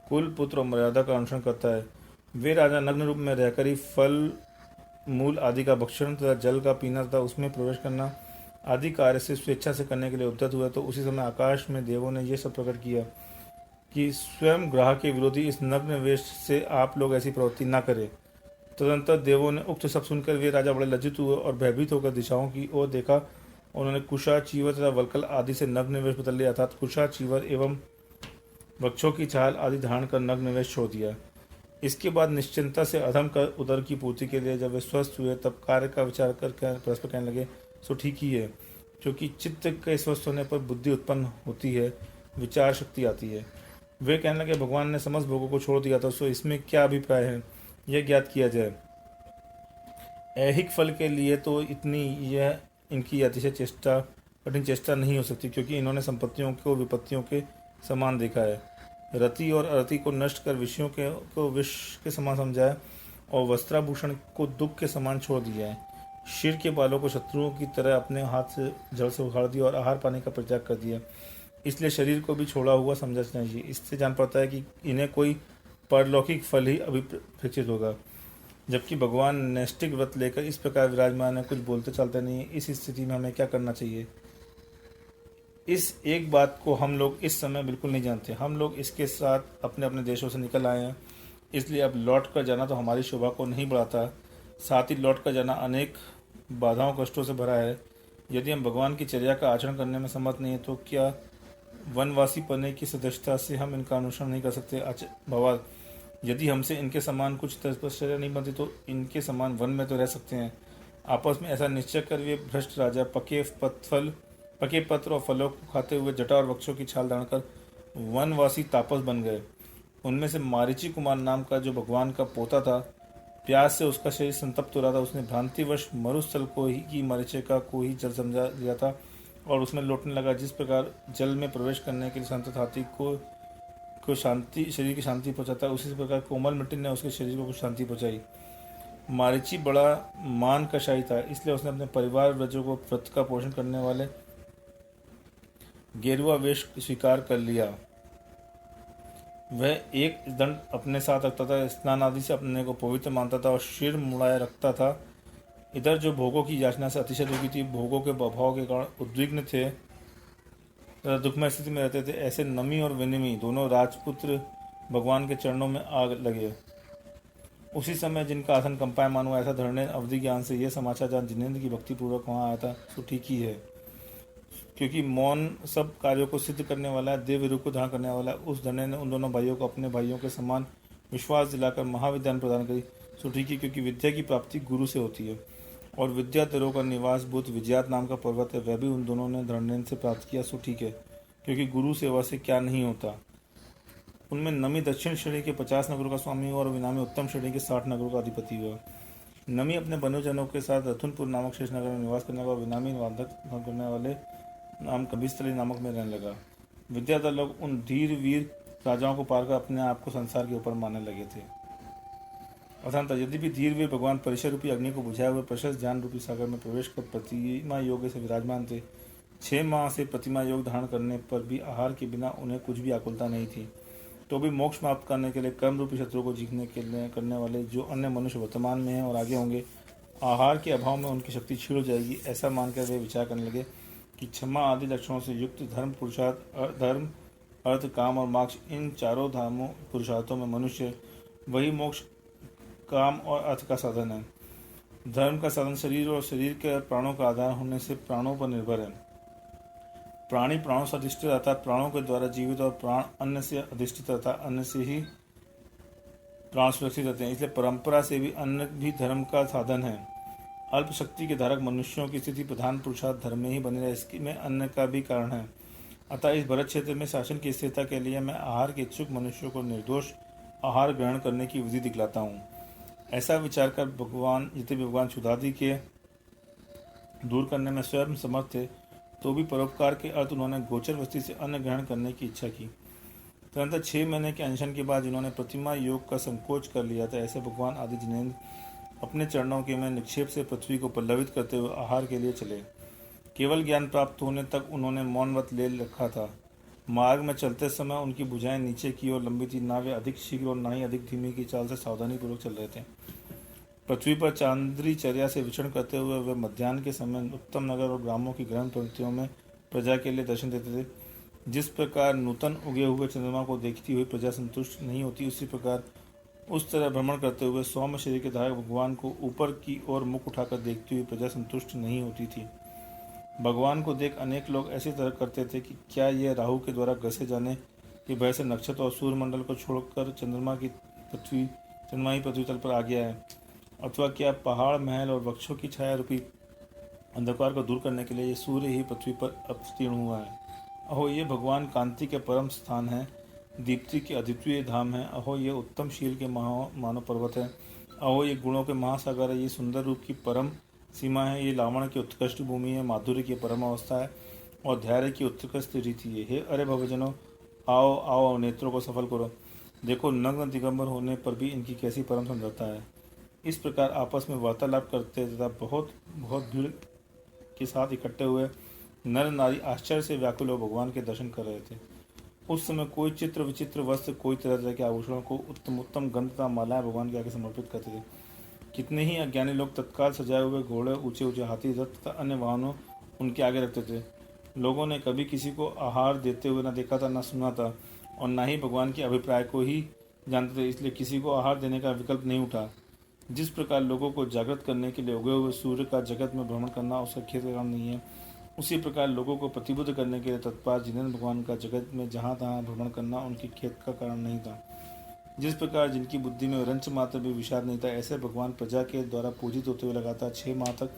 कुल, पुत्र और मर्यादा का अनुसरण करता है। वे राजा नग्न रूप में रहकर ही फल मूल आदि का भक्षण तथा जल का पीना तथा उसमें प्रवेश करना आदि कार्य से स्वेच्छा से करने के लिए उद्यत हुए। तो उसी समय आकाश में देवों ने यह सब प्रकट किया कि स्वयं ग्रह के विरोधी इस नग्न वेश से आप लोग ऐसी प्रवृत्ति न करें। तदंतर देवों ने उक्त सब सुनकर वे राजा बड़े लज्जित हुए और भयभीत होकर दिशाओं की ओर देखा। उन्होंने कुशा, चीवर तथा वल्कल आदि से नग्न वेश बदल लिया, अर्थात कुशा, चीवर एवं वृक्षों की छाल आदि धारण कर नग्न वेश छोड़ दिया। इसके बाद निश्चिंता से अधम कर उदर की पूर्ति के लिए जब वे स्वस्थ हुए तब कार्य का विचार कर परस्पर कहने लगे, सो ठीक ही है, क्योंकि चित्त के स्वस्थ होने पर बुद्धि उत्पन्न होती है, विचार शक्ति आती है। वे कहने लगे, भगवान ने समस्त भोगों को छोड़ दिया था, सो इसमें क्या अभिप्राय है, यह ज्ञात किया जाए। ऐहिक फल के लिए तो यह इनकी अतिशय कठिन चेष्टा नहीं हो सकती, क्योंकि इन्होंने संपत्तियों को विपत्तियों के समान देखा है, रति और अरति को नष्ट कर विषयों को विष के समान समझा है और वस्त्राभूषण को दुख के समान छोड़ दिया है। शीर के बालों को शत्रुओं की तरह अपने हाथ से जड़ से उखाड़ दिया और आहार पानी का परित्याग कर दिया। इसलिए शरीर को भी छोड़ा हुआ समझना चाहिए। इससे जान पड़ता है कि इन्हें कोई परलौकिक फल ही अभिप्रेक्षित होगा, जबकि भगवान नैष्टिक व्रत लेकर इस प्रकार विराजमान है, कुछ बोलते चलते नहीं। इस स्थिति में हमें क्या करना चाहिए, इस एक बात को हम लोग इस समय बिल्कुल नहीं जानते। हम लोग इसके साथ अपने अपने देशों से निकल आए हैं, इसलिए अब लौट कर जाना तो हमारी शोभा को नहीं बढ़ाता, साथ ही लौट कर जाना अनेक बाधाओं कष्टों से भरा है। यदि हम भगवान की चर्या का आचरण करने में समर्थ नहीं है तो क्या वनवासी पने की सदस्यता से हम इनका अनुसरण नहीं कर सकते। भगवान, यदि हमसे इनके समान कुछ तपश्चर्या नहीं बनती तो इनके समान वन में तो रह सकते हैं। आपस में ऐसा निश्चय कर वे भ्रष्ट राजा पके पत्र और फलों को खाते हुए जटा और वृक्षों की छाल धारण कर वनवासी तापस बन गए। उनमें से मारीची कुमार नाम का जो भगवान का पोता था, प्यास से उसका शरीर संतप्त हो रहा था। उसने भ्रांतिवश मरुस्थल को ही की मरीचिका को ही जल समझा लिया था और उसमें लौटने लगा। जिस प्रकार जल में प्रवेश करने के लिए संत हाथी को शांति शरीर की शांति पहुंचाता है, उसी प्रकार कोमल मिट्टी ने उसके शरीर को कुछ शांति पहुंचाई। मारीची बड़ा मान कशाई था, इसलिए उसने अपने परिवार व्रजों को व्रत का पोषण करने वाले गेरुआ वेश स्वीकार कर लिया। वह एक दंड अपने साथ रखता था, स्नान आदि से अपने को पवित्र मानता था और सिर मुड़ाए रखता था। इधर जो भोगों की याचना से अतिशय दुखी थी, भोगों के अभाव के कारण उद्विग्न थे तथा दुखमय स्थिति में रहते थे, ऐसे नमी और विनिमी दोनों राजपुत्र भगवान के चरणों में आग लगे। उसी समय जिनका आसन कंपायमान हुआ, ऐसा धरने अवधि ज्ञान से यह समाचार जान जिनेन्द्र की भक्ति पूर्वक वहां आया था, सो ठीक ही है, क्योंकि मौन सब कार्यों को सिद्ध करने वाला है, देव रूप को धारण करने वाला है। उस धरने ने उन दोनों भाइयों को अपने भाइयों के समान विश्वास दिलाकर महाविद्या प्रदान करी, सो ठीक है, क्योंकि विद्या की प्राप्ति गुरु से होती है और विद्याधरों का निवास भूत विजयात नाम का पर्वत है, वह भी उन दोनों ने धरने से प्राप्त किया, सो ठीक है, क्योंकि गुरु सेवा से क्या नहीं होता। उनमें नमी दक्षिण श्रेणी के 50 नगरों का स्वामी हुआ और विनामी उत्तम श्रेणी के 60 नगरों का अधिपति हुआ। नमी अपने बंधुजनों के साथ रथुनपुर नामक शेष नगर में निवास करने का, विनामी वादक करने वाले नाम कबिस्थली नामक में रहने लगा। विद्याधर लोग उन धीर वीर राजाओं को पार कर अपने आप को संसार के ऊपर मानने लगे थे। अर्थात यदि भी धीर वीर भगवान परिचय रूपी अग्नि को बुझाए हुए प्रशस्त ज्ञान रूपी सागर में प्रवेश कर प्रतिमा योग से विराजमान थे, 6 माह से प्रतिमा योग धारण करने पर भी आहार के बिना उन्हें कुछ भी आकुलता नहीं थी, तो भी मोक्ष प्राप्त करने के लिए कर्म रूपी शत्रु को जीतने के लिए करने वाले जो अन्य मनुष्य वर्तमान में हैं और आगे होंगे, आहार के अभाव में उनकी शक्ति क्षीण हो जाएगी। ऐसा मानकर वे विचार करने लगे कि क्षमा आदि लक्षणों से युक्त धर्म पुरुषार्थ धर्म अर्थ काम और मोक्ष, इन चारों धर्मों पुरुषार्थों में मनुष्य वही मोक्ष काम और अर्थ का साधन है। धर्म का साधन शरीर और शरीर के प्राणों का आधार होने से प्राणों पर निर्भर है। प्राणी प्राणों से अधिष्ठित रहता है, प्राणों के द्वारा जीवित और प्राण अन्न से अधिष्ठित रहता है, अन्न से ही प्राण सुरक्षित रहते हैं। इसलिए परंपरा से भी अन्न भी धर्म का साधन है। अल्प शक्ति के धारक मनुष्यों की स्थिति प्रधान पुरुषार्थ धर्म में ही बनी रहे, इसमें अन्न का भी कारण है। अतः इस भरत क्षेत्र में शासन की स्थिरता के लिए मैं आहार के इच्छुक मनुष्यों को निर्दोष आहार ग्रहण करने की विधि दिखलाता हूँ। ऐसा विचार कर भगवान क्षुधादि के दूर करने में स्वयं समर्थ थे, तो भी परोपकार के अर्थ उन्होंने गोचर वस्ती से अन्न ग्रहण करने की इच्छा की। तुरंत 6 महीने के अनशन के बाद जिन्होंने प्रतिमा योग का संकोच कर लिया था, ऐसे भगवान आदि जिनेन्द्र अपने चरणों के में निक्षेप से पृथ्वी को पल्लवित करते हुए आहार के लिए चले। केवल ज्ञान प्राप्त होने तक उन्होंने मौन व्रत ले रखा था। मार्ग में चलते समय उनकी भुजाएं नीचे की ओर लंबी थी, ना वे अधिक शीघ्र और ना ही अधिक धीमी की चाल से सावधानी पूर्वक चल रहे थे। पृथ्वी पर चांद्री चर्या से विचरण करते हुए वे मध्याह्न के समय उत्तम नगर और ग्रामों की ग्रहण पंक्तियों में प्रजा के लिए दर्शन देते थे। जिस प्रकार नूतन उगे हुए चंद्रमा को देखती हुई प्रजा संतुष्ट नहीं होती, उसी प्रकार उस तरह भ्रमण करते हुए सौम्य शरीर के धारक भगवान को ऊपर की ओर मुख उठाकर देखती हुई प्रजा संतुष्ट नहीं होती थी। भगवान को देख अनेक लोग ऐसी तरह करते थे कि क्या यह राहु के द्वारा घसे जाने के भय से नक्षत्र और सूर्यमंडल को छोड़कर चंद्रमा ही पृथ्वी तल पर आ गया है, अथवा क्या पहाड़ महल और वृक्षों की छाया रूपी अंधकार को दूर करने के लिए ये सूर्य ही पृथ्वी पर अवतीर्ण हुआ है। अहो ये भगवान कांति के परम स्थान है, दीप्ति के अद्वितीय धाम है। अहो ये उत्तम शील के मानव पर्वत है। अहो ये गुणों के महासागर है। ये सुंदर रूप की परम सीमा है। ये लावण की उत्कृष्ट भूमि है, माधुर्य की परम अवस्था है और धैर्य की उत्कृष्ट रीति है। हे अरे भवजनों, आओ आओ नेत्रों को सफल करो। देखो नग्न दिगंबर होने पर भी इनकी कैसी परम सुंदरता है। इस प्रकार आपस में वार्तालाप करते तथा बहुत भीड़ के साथ इकट्ठे हुए नर नारी आश्चर्य से व्याकुल हो भगवान के दर्शन कर रहे थे। उस समय कोई चित्र विचित्र वस्त्र, कोई तरह तरह के आभूषणों को उत्तम गंध तथा मालाएं भगवान के आगे समर्पित करते थे। कितने ही अज्ञानी लोग तत्काल सजाए हुए घोड़े, ऊंचे ऊंचे हाथी, रथ तथा अन्य वाहनों उनके आगे रखते थे। लोगों ने कभी किसी को आहार देते हुए न देखा था, न सुना था और न ही भगवान के अभिप्राय को ही जानते थे, इसलिए किसी को आहार देने का विकल्प नहीं उठा। जिस प्रकार लोगों को जागृत करने के लिए उगे हुए सूर्य का जगत में भ्रमण करना उसका खेत का काम नहीं है, उसी प्रकार लोगों को प्रतिबुद्ध करने के लिए तत्पर जिनेन्द्र भगवान का जगत में जहाँ तहाँ भ्रमण करना उनके खेत का कारण नहीं था। जिस प्रकार जिनकी बुद्धि में रंच मात्र भी विषाद नहीं था, ऐसे भगवान प्रजा के द्वारा पूजित होते हुए लगातार 6 माह तक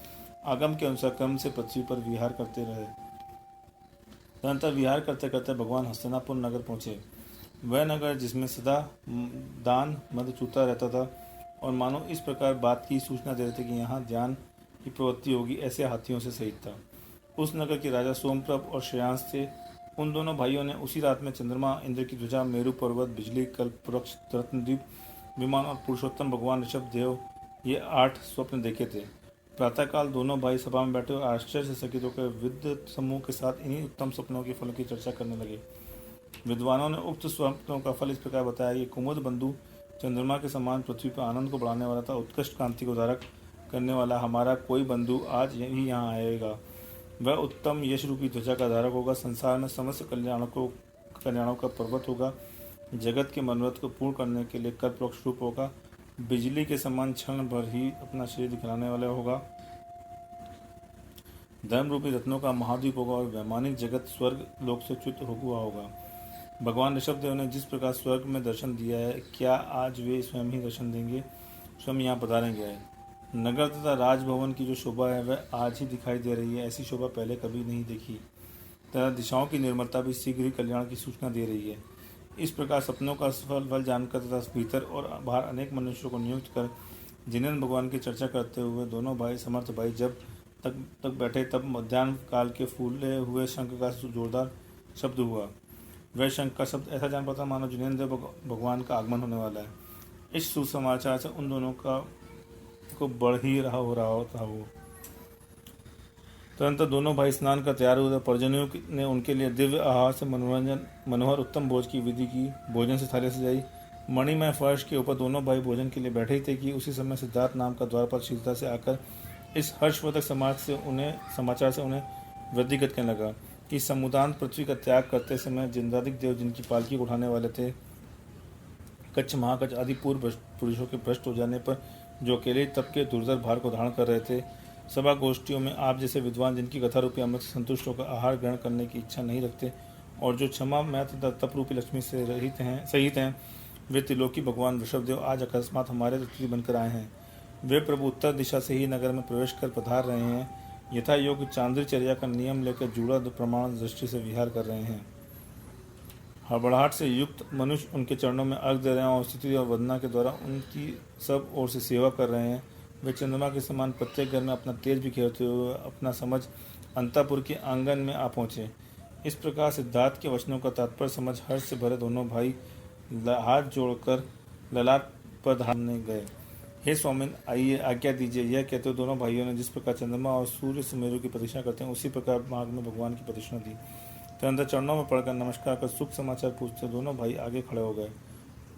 आगम के अनुसार क्रम से पृथ्वी पर विहार करते रहे। तदनंतर विहार करते करते भगवान हस्तिनापुर नगर पहुँचे। वह नगर जिसमें सदा दान मद चूता रहता था और मानो इस प्रकार बात की सूचना दे रहे थे कि यहाँ ध्यान की प्रवृत्ति होगी, ऐसे हाथियों से सहित था। उस नगर के राजा सोमप्रभ और श्रेयांश थे। उन दोनों भाइयों ने उसी रात में चंद्रमा, इंद्र की ध्वजा, मेरु पर्वत, बिजली, कल्प वृक्ष, रत्नद्वीप, विमान और पुरुषोत्तम भगवान ऋषभ देव ये 8 स्वप्न देखे थे। प्रातःकाल दोनों भाई सभा में बैठे और आश्चर्य से चकित होकर विद्वत समूह के साथ इन्हीं उत्तम सपनों के फलों की चर्चा करने लगे। विद्वानों ने उक्त स्वप्नों का फल इस प्रकार बताया कि कुमुद बंधु चंद्रमा के समान पृथ्वी पर आनंद को बढ़ाने वाला था, उत्कृष्ट कांति को धारक करने वाला हमारा कोई बंधु आज ही यहाँ आएगा। वह उत्तम यश रूपी ध्वजा का धारक होगा, संसार में समस्त कल्याणों का पर्वत होगा, जगत के मनोरथ को पूर्ण करने के लिए कल्पवृक्ष रूप होगा, बिजली के समान क्षण भर ही अपना शरीर दिखलाने वाला होगा, धर्म रूपी रत्नों का महाद्वीप होगा और वैमानिक जगत स्वर्ग लोक से च्युत हुआ होगा। भगवान ऋषभ देव ने जिस प्रकार स्वर्ग में दर्शन दिया है, क्या आज वे स्वयं ही दर्शन देंगे, स्वयं यहाँ पधारेंगे। नगर तथा राजभवन की जो शोभा है वह आज ही दिखाई दे रही है, ऐसी शोभा पहले कभी नहीं देखी तथा दिशाओं की निर्मलता भी शीघ्र ही कल्याण की सूचना दे रही है। इस प्रकार सपनों का फल जानकर तथा भीतर और बाहर अनेक मनुष्यों को नियुक्त कर जिनेन्द्र भगवान की चर्चा करते हुए दोनों भाई समर्थ भाई जब तक बैठे, तब मध्यान्ह काल के फूले हुए शंख का जोरदार शब्द हुआ। वह शंख का शब्द ऐसा जान पता मानो जिनेन्द्र भगवान का आगमन होने वाला है। इस सुसमाचार से उन दोनों को बढ़ ही रहा था वो। तुरंत दोनों भाई स्नान कर तैयार हुए। परिजनों ने उनके लिए दिव्य आहार से मनोहर उत्तम भोज की विधि की। भोजन से थाली सजाई। मणिमय फर्श के ऊपर दोनों भाई भोजन के लिए बैठे ही थे कि उसी समय सिद्धार्थ नाम का द्वारपाल शीघ्रता से आकर इस हर्षवर्धक समाचार से उन्हें वृद्धिगत करने लगा कि समुदान पृथ्वी का त्याग करते समय जिंदादिक देव जिनकी पालकी को उठाने वाले थे, कच्छ महाकच्छ आदि पूर्व पुरुषों के भ्रष्ट हो जाने पर जो अकेले तप के दुर्धर भार को धारण कर रहे थे, सभा गोष्ठियों में आप जैसे विद्वान जिनकी कथा रूपी अमृत से संतुष्ट होकर आहार ग्रहण करने की इच्छा नहीं रखते और जो क्षमा मैत्र तथा तप रूपी लक्ष्मी से सहित हैं, वे त्रिलोकी भगवान ऋषभदेव आज अकस्मात हमारे अतिथि बनकर आए हैं। वे प्रभु उत्तर दिशा से ही नगर में प्रवेश कर पधार रहे हैं। यथा योग चांद्रचर्या का नियम लेकर जुड़ा प्रमाण दृष्टि से विहार कर रहे हैं। हड़बड़ाहट से युक्त मनुष्य उनके चरणों में अर्घ दे रहे हैं और स्तुति और वंदना के द्वारा उनकी सब ओर से सेवा कर रहे हैं। वे चंद्रमा के समान प्रत्येक घर में अपना तेज बिखेरते हुए अपना समझ अंतापुर के आंगन में आ पहुँचे। इस प्रकार सिद्धार्थ के वचनों का तात्पर्य समझ हर्ष से भरे दोनों भाई हाथ जोड़कर ललाट पर धारने गए। हे स्वामिन, आइए आज्ञा दीजिए। यह कहते हुए दोनों भाइयों ने जिस प्रकार चंद्रमा और सूर्य सुमेरु की प्रतीक्षा करते हैं, उसी प्रकार मार्ग में भगवान की प्रतीक्षा दी। तुरंत चरणों में पड़कर नमस्कार कर शुभ समाचार पूछते दोनों भाई आगे खड़े हो गए।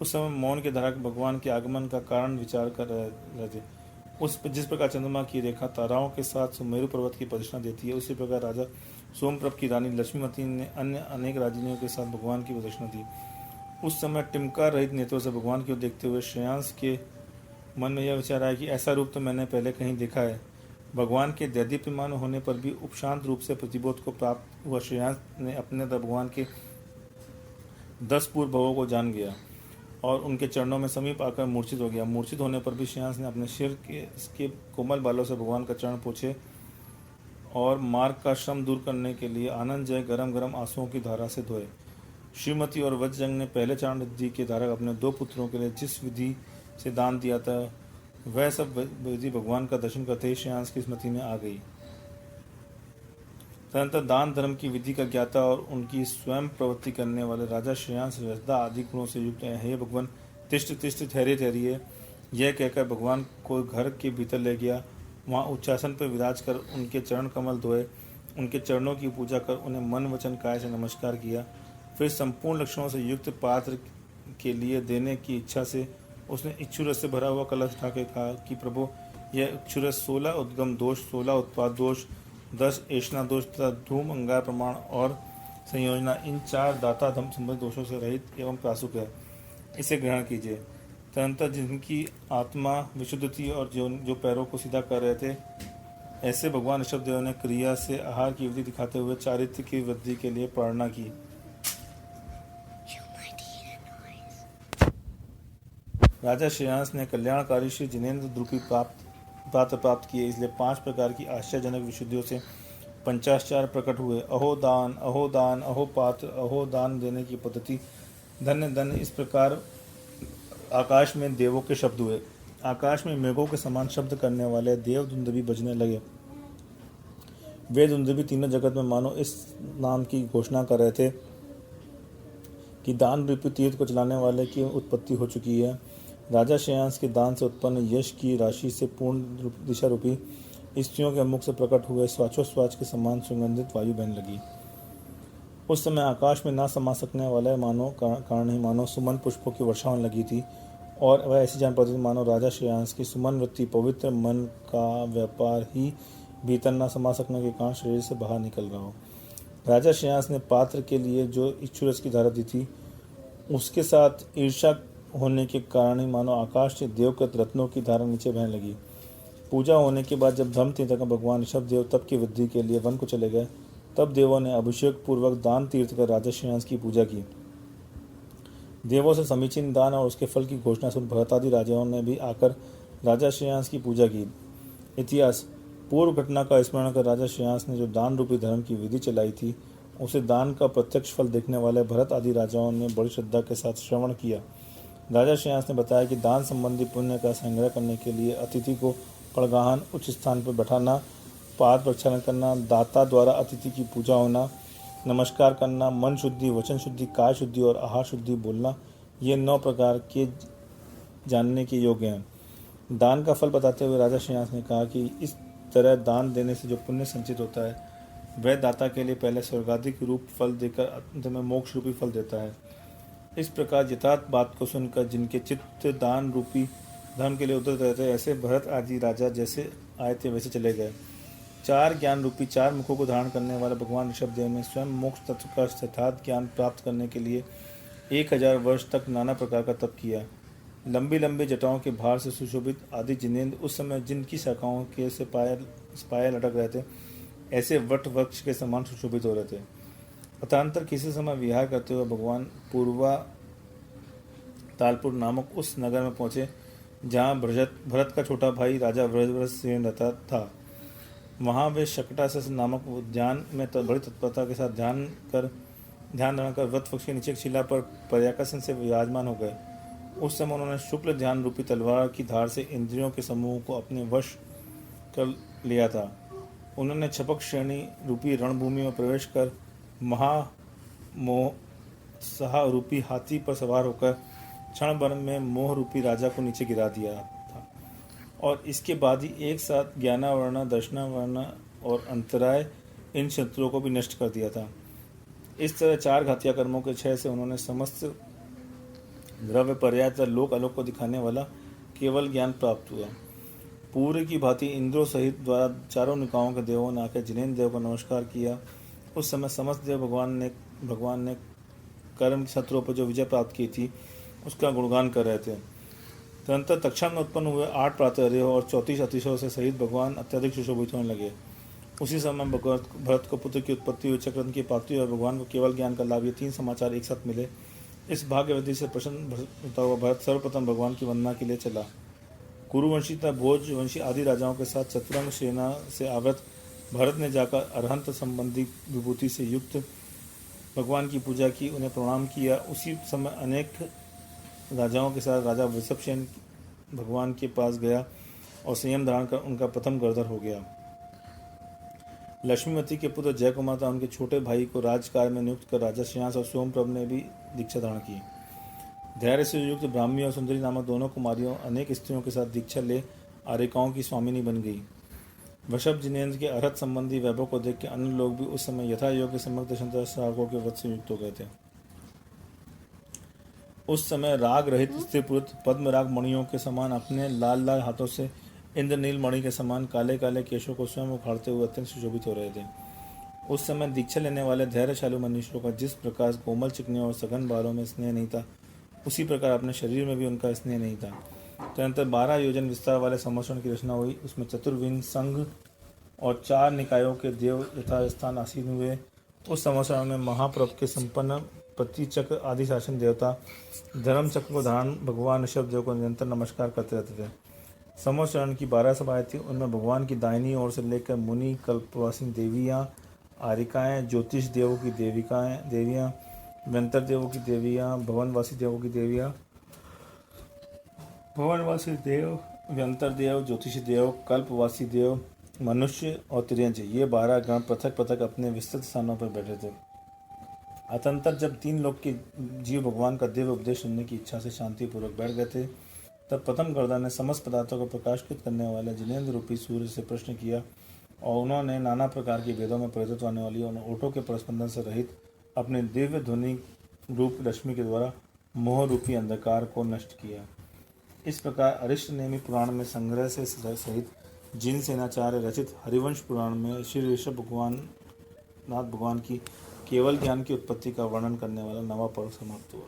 उस समय मौन के धारक भगवान के आगमन का कारण विचार कर रहे थे। जिस प्रकार चंद्रमा की रेखा ताराओं के साथ सुमेरु पर्वत की प्रदक्षिणा देती है, उसी प्रकार राजा सोमप्रभ की रानी लक्ष्मीवती ने अन्य अनेक राजनियों के साथ भगवान की प्रदक्षिणा दी। उस समय टिमका रहित नेत्रों से भगवान की ओर देखते हुए श्रेयांश के मन में यह विचार आया कि ऐसा रूप तो मैंने पहले कहीं देखा है। भगवान के दैदीप्यमान होने पर भी उपशांत रूप से प्रतिबोध को प्राप्त हुआ श्रेयांश ने अपने भगवान के 10 पूर्व भवों को जान गया और उनके चरणों में समीप आकर मूर्छित हो गया। मूर्छित होने पर भी श्रेयांश ने अपने सिर के कोमल बालों से भगवान का चरण पोछे और मार्ग का श्रम दूर करने के लिए आनंद जय गरम गरम आंसुओं की धारा से धोए। श्रीमती और वज्रजंग ने पहले चरण रिद्धि के धारक अपने 2 पुत्रों के लिए जिस विधि से दान दिया था, वह सब विधि भगवान का दर्शन करते ही श्रेयांश की स्मृति में आ गई। तदनंतर दान धर्म की विधि का ज्ञाता और उनकी स्वयं प्रवृत्ति करने वाले राजा श्रेयांश रजदा आदि गुणों से युक्त हैं। हे भगवान, तिष्ठ तिष्ठ ठहरिए। यह कहकर भगवान को घर के भीतर ले गया। वहाँ उच्चासन पर विराज कर उनके चरण कमल धोए, उनके चरणों की पूजा कर उन्हें मन वचन काय से नमस्कार किया। फिर संपूर्ण लक्षणों से युक्त पात्र के लिए देने की इच्छा से उसने इच्छुरस से भरा हुआ कलश उठा के कहा कि प्रभु, यह इच्छुरस 16 उद्गम दोष, 16 उत्पाद दोष, 10 ऐष्णा दोष तथा धूम अंगार प्रमाण और संयोजना, इन 4 दाता धम संबंधित दोषों से रहित एवं प्रासुक है। इसे ग्रहण कीजिए। तदनंतर जिनकी आत्मा विशुद्ध थी और जो पैरों को सीधा कर रहे थे, ऐसे भगवान ऋषभदेव ने क्रिया से आहार की विधि दिखाते हुए चारित्र्य की वृद्धि के लिए प्रेरणा की। राजा श्रेयांस ने कल्याणकारी श्री जिनेन्द्र द्रुपी प्राप्त किए, इसलिए 5 प्रकार की आश्चर्यजनक विशुद्धियों से पंचाचार प्रकट हुए। अहो दान, अहो दान, अहो पात्र, अहो दान देने की पद्धति, धन्य धन्य, इस प्रकार आकाश में देवों के शब्द हुए। आकाश में मेघों के समान शब्द करने वाले देव दुंदुभी बजने लगे। वे दुंदुभी तीनों जगत में मानो इस नाम की घोषणा कर रहे थे कि दान रूपी तीर्थ को चलाने वाले की उत्पत्ति हो चुकी है। राजा श्रेयांस के दान से उत्पन्न यश की राशि से पूर्ण दिशा रूपी स्त्रियों के मुख से प्रकट हुए स्वाचोस्वाच के समान सुगंधित वायु बहने लगी। उस समय आकाश में ना समा सकने वाले मानो कारण ही मानो सुमन पुष्पों की वर्षा होने लगी थी, और वह ऐसी जान पड़ती मानो राजा श्रेयांस की सुमन वृत्ति पवित्र मन का व्यापार ही भीतर न समा सकने के कारण शरीर से बाहर निकल रहा हो। राजा श्रेयांस ने पात्र के लिए जो इच्छुरस की धारा दी थी, उसके साथ ईर्ष्या होने के कारण ही मानो आकाश से देवकृत रत्नों की धारा नीचे बहने लगी। पूजा होने के बाद जब धर्म तीर्थ का भगवान ऋषभ देव तप की वृद्धि के लिए वन को चले गए, तब देवों ने अभिषेक पूर्वक दान तीर्थ कर राजा श्रेयांस की पूजा की। देवों से समीचीन दान और उसके फल की घोषणा सुन भरत आदि राजाओं ने भी आकर राजा श्रेयांस की पूजा की। इतिहास: पूर्व घटना का स्मरण कर राजा श्रेयांस ने जो दान रूपी धर्म की विधि चलाई थी, उसे दान का प्रत्यक्ष फल देखने वाले भरत आदि राजाओं ने बड़ी श्रद्धा के साथ श्रवण किया। राजा श्रेयांस ने बताया कि दान संबंधी पुण्य का संग्रह करने के लिए अतिथि को पड़गाहन, उच्च स्थान पर बैठाना, पाद प्रक्षालन करना, दाता द्वारा अतिथि की पूजा होना, नमस्कार करना, मन शुद्धि, वचन शुद्धि, काय शुद्धि और आहार शुद्धि बोलना, ये 9 प्रकार के जानने के योग्य हैं। दान का फल बताते हुए राजा श्रेयांस ने कहा कि इस तरह दान देने से जो पुण्य संचित होता है, वह दाता के लिए पहले स्वर्गाधिक रूप फल देकर अंत में मोक्ष रूपी फल देता है। इस प्रकार यथार्थ बात को सुनकर जिनके चित्त दान रूपी धर्म के लिए उद्धत रहते, ऐसे भरत आदि राजा जैसे आए थे वैसे चले गए। 4 ज्ञान रूपी 4 मुखों को धारण करने वाले भगवान ऋषभ देव ने स्वयं मोक्ष तत्व का यथार्थ ज्ञान प्राप्त करने के लिए 1000 वर्ष तक नाना प्रकार का तप किया। लंबी लंबी जटाओं के भार से सुशोभित आदि जिनेन्द्र उस समय जिनकी शाखाओं के से पाए लटक रहे थे, ऐसे वट वृक्ष के समान सुशोभित हो रहे थे। पतांतर किसी समय विहार करते हुए भगवान पूर्वा तालपुर नामक उस नगर में पहुंचे, जहाँ भरत का छोटा भाई राजा वज्रसेन रहता था। वहाँ वे शकटासस नामक उद्यान में बड़ी तत्परता के साथ ध्यान धारण कर वट वृक्ष के नीचे एक शिला पर पर्याकर्षण से विराजमान हो गए। उस समय उन्होंने शुक्ल ध्यान रूपी तलवार की धार से इंद्रियों के समूह को अपने वश कर लिया था। उन्होंने छपक श्रेणी रूपी रणभूमि में प्रवेश कर महामोह रूपी हाथी पर सवार होकर क्षण भर में मोह रूपी राजा को नीचे गिरा दिया था, और इसके बाद ही एक साथ ज्ञानावर्ण, दर्शनावर्ण और अंतराय इन शत्रुओं को भी नष्ट कर दिया था। इस तरह 4 घातिया कर्मों के क्षय से उन्होंने समस्त द्रव्य पर्याय लोक आलोक को दिखाने वाला केवल ज्ञान प्राप्त हुआ। पूर्व की भांति इंद्रों सहित द्वारा 4 निकायों के देवों ने आकर जिनेन्द्र देव को नमस्कार किया। उस समय समस्त देव भगवान ने कर्म शत्रुओं पर जो विजय प्राप्त की थी, उसका गुणगान कर रहे थे। तदनंतर तक्षण में उत्पन्न हुए 8 प्रातःदेव और 34 अतिशयों से सहित भगवान अत्यधिक सुशोभित होने लगे। उसी समय भरत को पुत्र की उत्पत्ति हुई, चक्रधर की प्राप्ति और भगवान को केवल ज्ञान का लाभ, ये 3 समाचार एक साथ मिले। इस भाग्यवृद्धि से प्रसन्न होता हुआ भरत सर्वप्रथम भगवान की वंदना के लिए चला। कुरुवंशी तथा भोजवंशी आदि राजाओं के साथ चतुरंग सेना से आवृत भरत ने जाकर अरहंत संबंधी विभूति से युक्त भगवान की पूजा की, उन्हें प्रणाम किया। उसी समय अनेक राजाओं के साथ राजा वृषभसेन भगवान के पास गया और संयम धारण कर उनका प्रथम गर्दर हो गया। लक्ष्मीवती के पुत्र जयकुमार तथा उनके छोटे भाई को राजकार्य में नियुक्त कर राजा श्रेयांस और सोमप्रभ ने भी दीक्षा धारण की। धैर्य से युक्त ब्राह्मी और सुंदरी नामक दोनों कुमारियों अनेक स्त्रियों के साथ दीक्षा ले आरिकाओं की स्वामिनी बन गई। वृषभ जिनेन्द्र के अरहत संबंधी वैभव को देख के अन्य लोग भी उस समय यथा योग्य सम्यक दर्शन श्रावकों के व्रत से युक्त हो गए थे। उस समय राग रहित स्त्री पुरुष पद्मराग मणियों के समान अपने लाल लाल हाथों से इंद्रनील मणि के समान काले काले केशों को स्वयं उखाड़ते हुए अत्यंत सुशोभित हो रहे थे। उस समय दीक्षा लेने वाले धैर्यशाली मनुष्यों का जिस प्रकार कोमल चिकनियों और सघन बालों में स्नेह नहीं था, उसी प्रकार अपने शरीर में भी उनका स्नेह नहीं था। तदनंतर 12 योजन विस्तार वाले संवत्सरण की रचना हुई। उसमें चतुर्विंग संघ और 4 निकायों के देव यथास्थान आसीन हुए। उस संवत्सरण में महाप्रभ के संपन्न उत्पत्ति चक्र आदि शासन देवता धर्म चक्र को धारण भगवान ऋषभ देव को निरंतर नमस्कार करते रहते थे। समो चरण की 12 सभाएं थी, उनमें भगवान की दाहिनी ओर से लेकर मुनि कल्पवासिनी देवियाँ, आरिकाएँ, ज्योतिष देवों की देवियाँ, व्यंतर देवों की देवियाँ, भवनवासी देवों की देवियाँ, भवनवासी देव, व्यंतर देव, ज्योतिषी देव, कल्पवासी देव, मनुष्य और त्रियंज, ये 12 गण पृथक पृथक अपने विस्तृत स्थानों पर बैठे थे। अतंतर जब 3 लोक के जीव भगवान का दिव्य उपदेश सुनने की इच्छा से शांतिपूर्वक बैठ गए थे, तब प्रथम गर्दन ने समस्त पदार्थों को प्रकाशित करने वाले जिनेन्द्र रूपी सूर्य से प्रश्न किया और उन्होंने नाना प्रकार के वेदों में परिवर्तित होने वाली उन ओठों के प्रस्पंदन से रहित अपने दिव्य ध्वनि रूप रश्मि के द्वारा मोह रूपी अंधकार को नष्ट किया। इस प्रकार अरिष्ट नेमी पुराण में संग्रह से सहित जिन सेनाचार्य रचित हरिवंश पुराण में श्री ऋषभ नाथ भगवान की केवल ज्ञान की उत्पत्ति का वर्णन करने वाला नवा पर्व समाप्त हुआ।